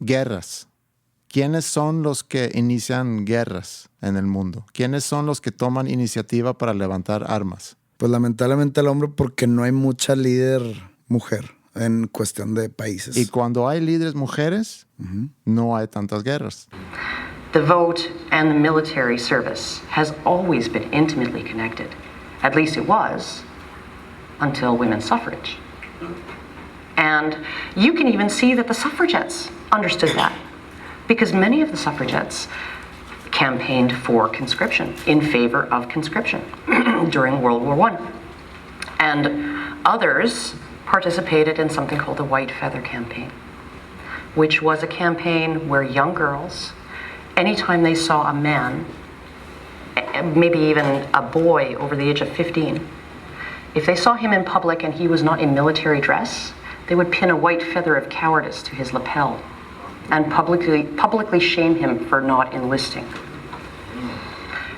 Guerras. ¿Quiénes son los que inician guerras en el mundo? ¿Quiénes son los que toman iniciativa para levantar armas? Pues lamentablemente el hombre, porque no hay mucha líder mujer en cuestión de países. Y cuando hay líderes mujeres, no hay tantas guerras. The vote and the military service has always been intimately connected. At least it was, until women's suffrage. And you can even see that the suffragettes understood that, because many of the suffragettes campaigned for conscription, in favor of conscription during World War I. And others participated in something called the White Feather Campaign, which was a campaign where young girls, anytime they saw a man, maybe even a boy over the age of 15, if they saw him in public and he was not in military dress, they would pin a white feather of cowardice to his lapel and publicly shame him for not enlisting.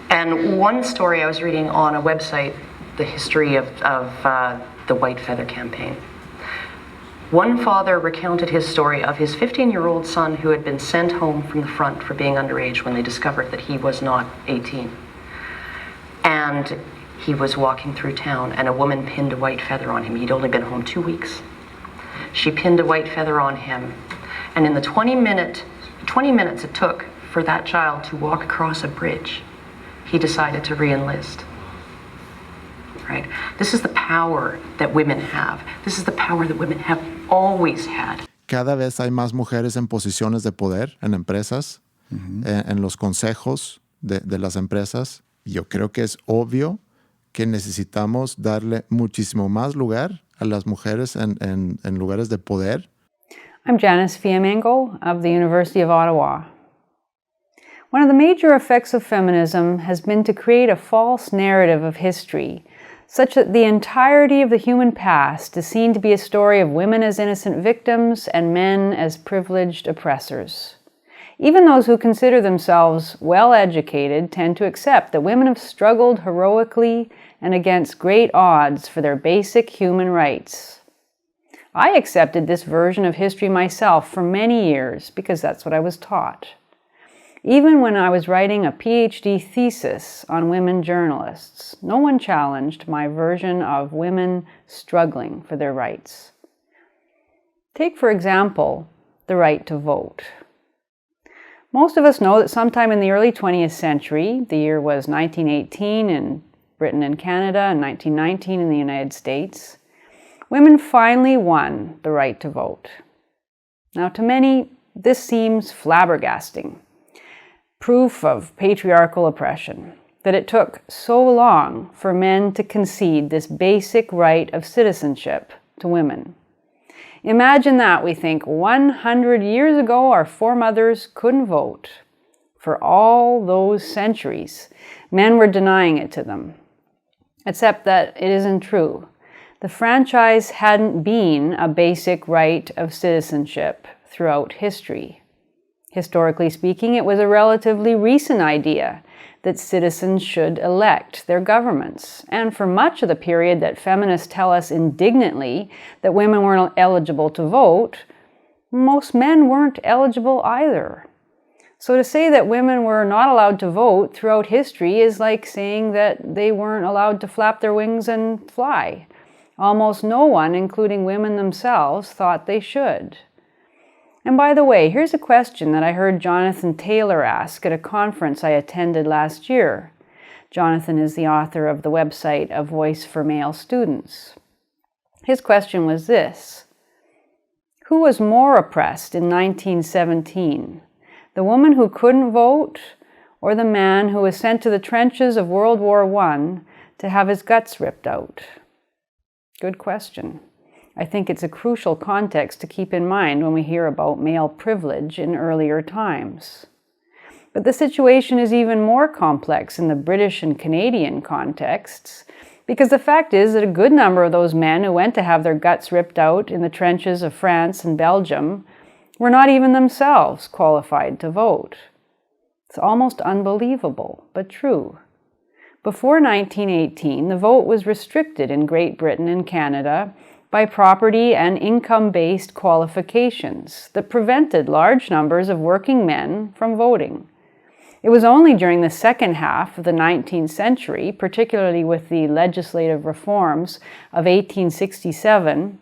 And one story I was reading on a website, the history of the White Feather Campaign. One father recounted his story of his 15-year-old son who had been sent home from the front for being underage when they discovered that he was not 18. And he was walking through town and a woman pinned a white feather on him. He'd only been home 2 weeks. She pinned a white feather on him. And in the 20 minutes it took for that child to walk across a bridge, he decided to re-enlist. Right? This is the power that women have. This is the power that women have always had. Cada vez hay más mujeres en posiciones de poder en empresas, en los consejos de las empresas. Yo creo que es obvio que necesitamos darle muchísimo más lugar a las mujeres en lugares de poder. I'm Janice Fiamengo of the University of Ottawa. One of the major effects of feminism has been to create a false narrative of history, such that the entirety of the human past is seen to be a story of women as innocent victims and men as privileged oppressors. Even those who consider themselves well-educated tend to accept that women have struggled heroically and against great odds for their basic human rights. I accepted this version of history myself for many years because that's what I was taught. Even when I was writing a PhD thesis on women journalists, no one challenged my version of women struggling for their rights. Take, for example, the right to vote. Most of us know that sometime in the early 20th century, the year was 1918 in Britain and Canada and 1919 in the United States, women finally won the right to vote. Now, to many, this seems flabbergasting. Proof of patriarchal oppression, that it took so long for men to concede this basic right of citizenship to women. Imagine that, we think, 100 years ago our foremothers couldn't vote. For all those centuries, men were denying it to them. Except that it isn't true. The franchise hadn't been a basic right of citizenship throughout history. Historically speaking, it was a relatively recent idea that citizens should elect their governments. And for much of the period that feminists tell us indignantly that women weren't eligible to vote, most men weren't eligible either. So to say that women were not allowed to vote throughout history is like saying that they weren't allowed to flap their wings and fly. Almost no one, including women themselves, thought they should. And by the way, here's a question that I heard Jonathan Taylor ask at a conference I attended last year. Jonathan is the author of the website A Voice for Male Students. His question was this: who was more oppressed in 1917? The woman who couldn't vote, or the man who was sent to the trenches of World War I to have his guts ripped out? Good question. I think it's a crucial context to keep in mind when we hear about male privilege in earlier times. But the situation is even more complex in the British and Canadian contexts, because the fact is that a good number of those men who went to have their guts ripped out in the trenches of France and Belgium were not even themselves qualified to vote. It's almost unbelievable, but true. Before 1918, the vote was restricted in Great Britain and Canada by property and income-based qualifications that prevented large numbers of working men from voting. It was only during the second half of the 19th century, particularly with the legislative reforms of 1867 and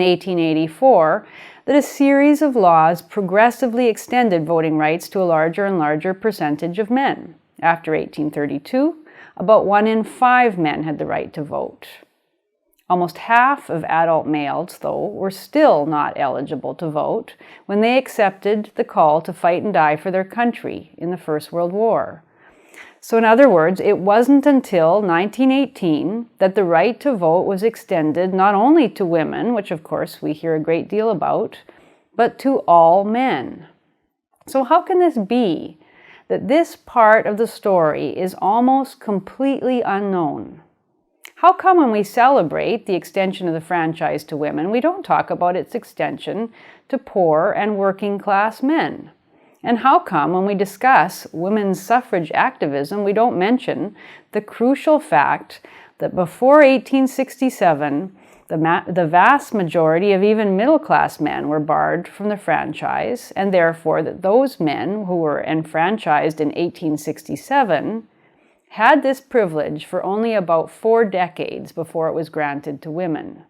1884, that a series of laws progressively extended voting rights to a larger and larger percentage of men. After 1832, about 1 in 5 men had the right to vote. Almost half of adult males, though, were still not eligible to vote when they accepted the call to fight and die for their country in the First World War. So in other words, it wasn't until 1918 that the right to vote was extended not only to women, which of course we hear a great deal about, but to all men. So how can this be that this part of the story is almost completely unknown? How come when we celebrate the extension of the franchise to women, we don't talk about its extension to poor and working class men? And how come when we discuss women's suffrage activism, we don't mention the crucial fact that before 1867, the vast majority of even middle-class men were barred from the franchise, and therefore that those men who were enfranchised in 1867 had this privilege for only about 4 decades before it was granted to women.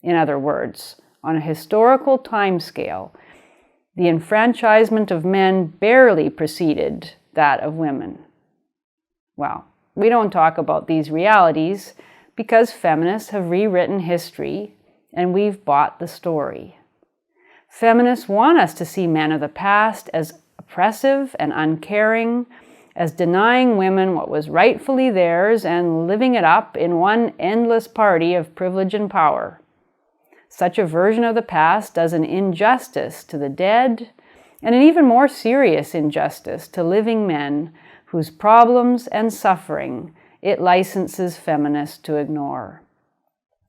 In other words, on a historical timescale, the enfranchisement of men barely preceded that of women. Well, we don't talk about these realities because feminists have rewritten history and we've bought the story. Feminists want us to see men of the past as oppressive and uncaring, as denying women what was rightfully theirs and living it up in one endless party of privilege and power. Such a version of the past does an injustice to the dead and an even more serious injustice to living men whose problems and suffering it licenses feminists to ignore.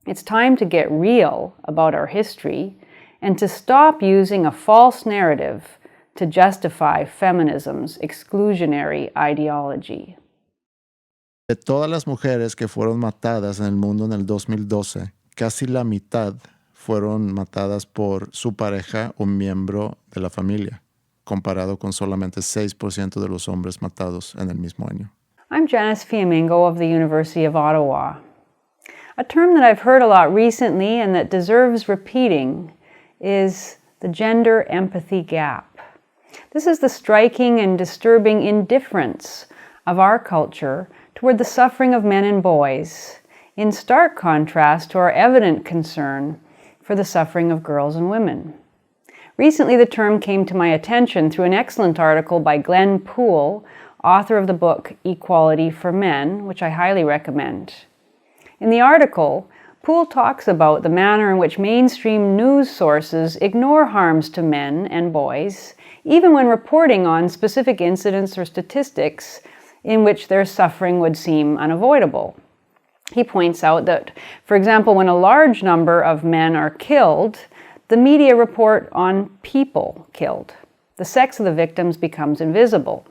It's time to get real about our history and to stop using a false narrative to justify feminism's exclusionary ideology. De todas las mujeres que fueron matadas en el mundo en el 2012, casi la mitad fueron matadas por su pareja o miembro de la familia, comparado con solamente 6% de los hombres matados en el mismo año. I'm Janice Fiamengo of the University of Ottawa. A term that I've heard a lot recently and that deserves repeating is the gender empathy gap. This is the striking and disturbing indifference of our culture toward the suffering of men and boys, in stark contrast to our evident concern for the suffering of girls and women. Recently, the term came to my attention through an excellent article by Glenn Poole, author of the book Equality for Men, which I highly recommend. In the article, Poole talks about the manner in which mainstream news sources ignore harms to men and boys, even when reporting on specific incidents or statistics in which their suffering would seem unavoidable. He points out that, for example, when a large number of men are killed, the media report on people killed. The sex of the victims becomes invisible.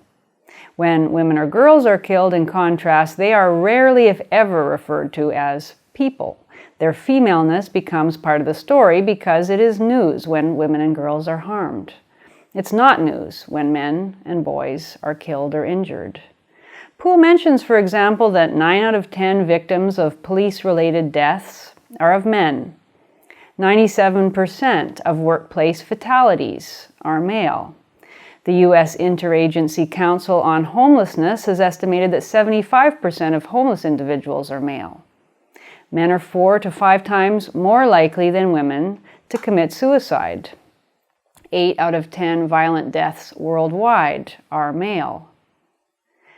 When women or girls are killed, in contrast, they are rarely, if ever, referred to as people. Their femaleness becomes part of the story because it is news when women and girls are harmed. It's not news when men and boys are killed or injured. Poole mentions, for example, that 9 out of 10 victims of police-related deaths are of men. 97% of workplace fatalities are male. The U.S. Interagency Council on Homelessness has estimated that 75% of homeless individuals are male. Men are 4 to 5 times more likely than women to commit suicide. 8 out of 10 violent deaths worldwide are male.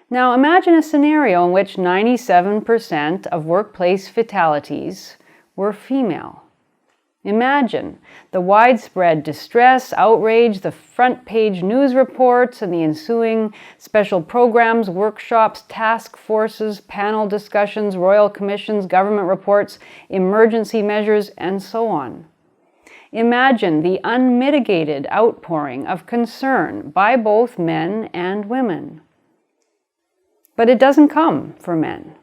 Now imagine a scenario in which 97% of workplace fatalities were female. Imagine the widespread distress, outrage, the front-page news reports, and the ensuing special programs, workshops, task forces, panel discussions, royal commissions, government reports, emergency measures, and so on. Imagine the unmitigated outpouring of concern by both men and women. But it doesn't come for men.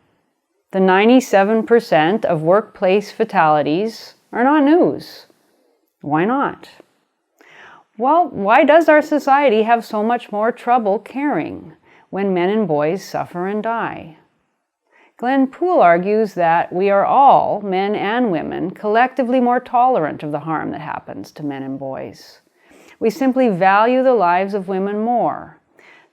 The 97% of workplace fatalities are not news. Why not? Well, why does our society have so much more trouble caring when men and boys suffer and die? Glenn Poole argues that we are all, men and women, collectively more tolerant of the harm that happens to men and boys. We simply value the lives of women more.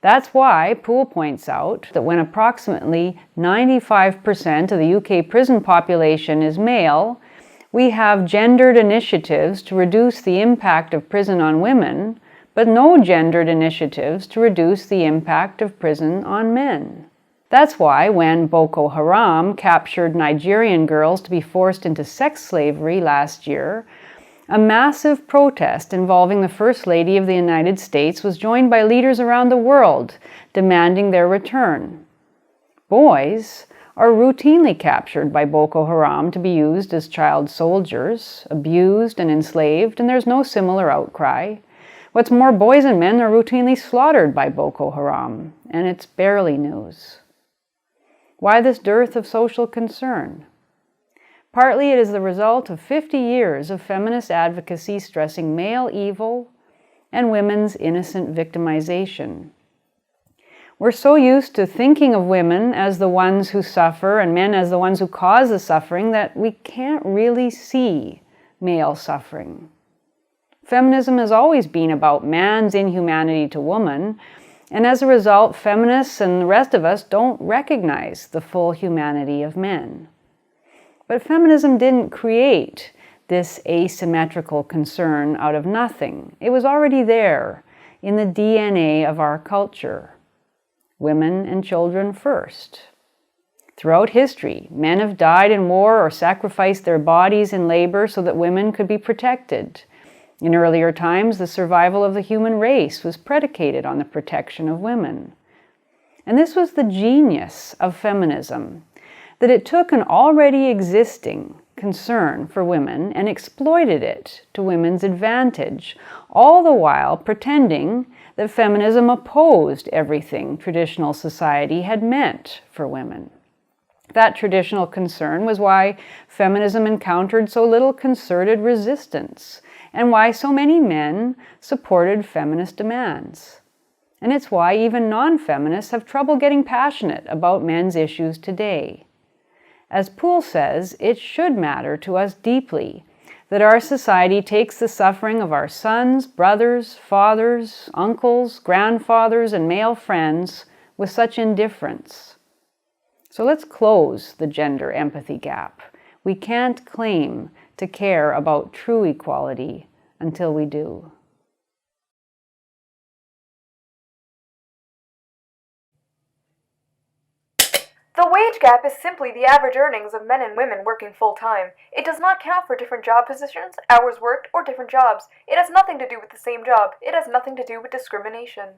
That's why Poole points out that when approximately 95% of the UK prison population is male, we have gendered initiatives to reduce the impact of prison on women, but no gendered initiatives to reduce the impact of prison on men. That's why when Boko Haram captured Nigerian girls to be forced into sex slavery last year, a massive protest involving the First Lady of the United States was joined by leaders around the world demanding their return. Boys are routinely captured by Boko Haram to be used as child soldiers, abused and enslaved, and there's no similar outcry. What's more, boys and men are routinely slaughtered by Boko Haram, and it's barely news. Why this dearth of social concern? Partly it is the result of 50 years of feminist advocacy stressing male evil and women's innocent victimization. We're so used to thinking of women as the ones who suffer and men as the ones who cause the suffering that we can't really see male suffering. Feminism has always been about man's inhumanity to woman, and as a result, feminists and the rest of us don't recognize the full humanity of men. But feminism didn't create this asymmetrical concern out of nothing. It was already there in the DNA of our culture. Women and children first. Throughout history, men have died in war or sacrificed their bodies in labor so that women could be protected. In earlier times, the survival of the human race was predicated on the protection of women. And this was the genius of feminism, that it took an already existing concern for women and exploited it to women's advantage, all the while pretending that feminism opposed everything traditional society had meant for women. That traditional concern was why feminism encountered so little concerted resistance, and why so many men supported feminist demands. And it's why even non-feminists have trouble getting passionate about men's issues today. As Poole says, it should matter to us deeply that our society takes the suffering of our sons, brothers, fathers, uncles, grandfathers, and male friends with such indifference. So let's close the gender empathy gap. We can't claim to care about true equality until we do. The wage gap is simply the average earnings of men and women working full-time. It does not count for different job positions, hours worked, or different jobs. It has nothing to do with the same job. It has nothing to do with discrimination.